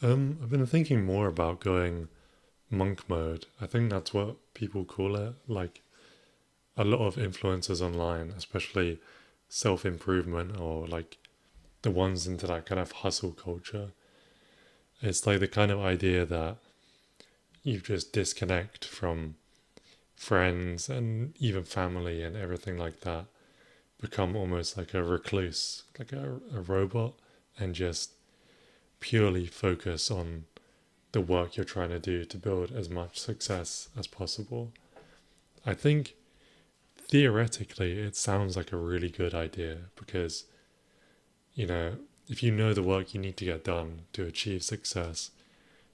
I've been thinking more about going monk mode. I think that's what people call it. Like a lot of influencers online, especially self improvement or like the ones into that kind of hustle culture. It's like the kind of idea that you just disconnect from friends and even family and everything like that, become almost like a recluse, like a robot, and just purely focus on the work you're trying to do to build as much success as possible. I think theoretically it sounds like a really good idea because, you know, if you know the work you need to get done to achieve success,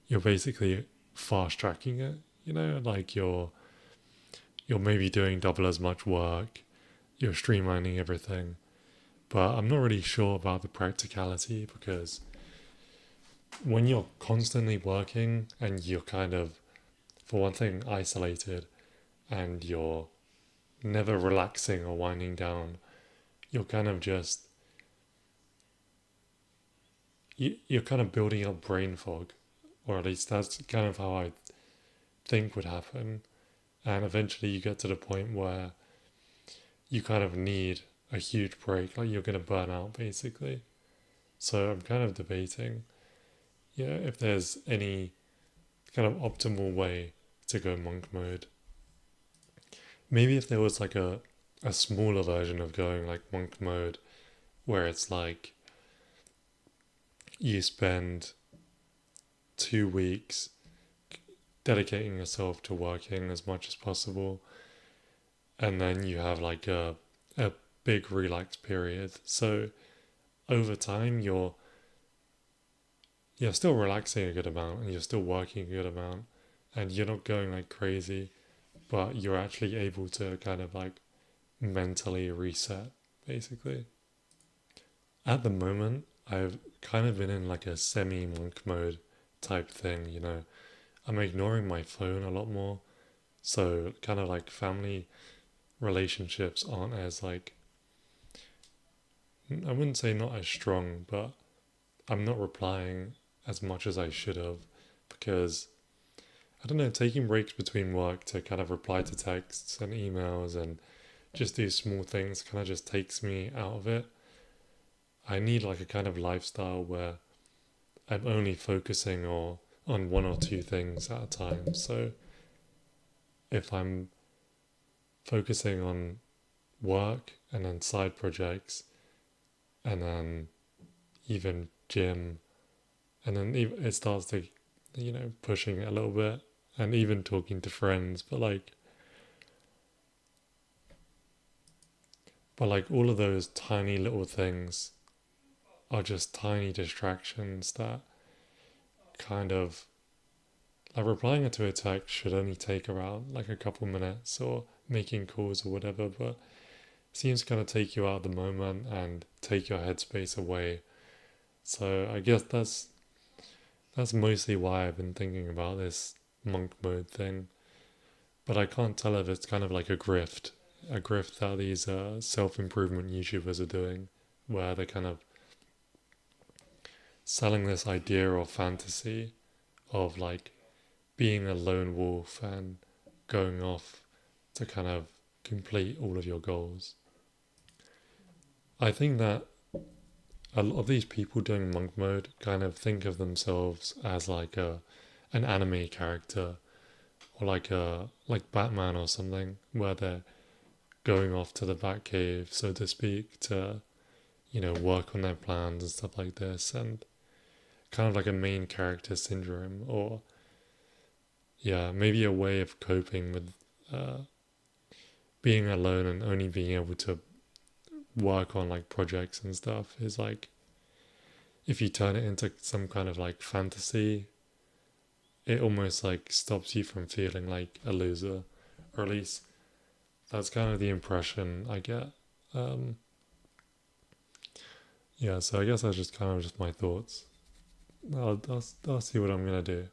you're basically fast tracking it, like you're maybe doing double as much work, you're streamlining everything. But I'm not really sure about the practicality because when you're constantly working and you're kind of, for one thing, isolated and you're never relaxing or winding down, you're kind of just you're kind of building up brain fog, or at least that's kind of how I think would happen. And eventually, you get to the point where you kind of need a huge break, like you're going to burn out basically. So I'm kind of debating, if there's any kind of optimal way to go monk mode. Maybe if there was like a smaller version of going like monk mode where it's like you spend 2 weeks dedicating yourself to working as much as possible, and then you have like a big relax period. So over time, you're still relaxing a good amount, and you're still working a good amount, and you're not going like crazy, but you're actually able to kind of like mentally reset, basically. At the moment, I've kind of been in like a semi monk mode type thing. I'm ignoring my phone a lot more. So, kind of like family relationships aren't as like, I wouldn't say not as strong, but I'm not replying as much as I should have because I don't know, taking breaks between work to kind of reply to texts and emails and just do small things kind of just takes me out of it. I need like a kind of lifestyle where I'm only focusing on one or two things at a time. So if I'm focusing on work and then side projects and then even gym, and then it starts to, pushing it a little bit, and even talking to friends, but like all of those tiny little things are just tiny distractions that kind of, like, replying to a text should only take around like a couple minutes, or making calls or whatever, but it seems to kind of take you out of the moment and take your headspace away. So I guess that's mostly why I've been thinking about this monk mode thing. But I can't tell if it's kind of like a grift that these self improvement YouTubers are doing, where they're kind of selling this idea or fantasy of like being a lone wolf and going off to kind of complete all of your goals. I think that a lot of these people doing monk mode kind of think of themselves as like an anime character, or like Batman or something, where they're going off to the Batcave, so to speak, to work on their plans and stuff like this, and kind of like a main character syndrome, or yeah, maybe a way of coping with uh, being alone and only being able to work on like projects and stuff is like, if you turn it into some kind of like fantasy, it almost like stops you from feeling like a loser, or at least that's kind of the impression I get. Um, yeah, so I guess that's just kind of just my thoughts. I'll see what I'm gonna do.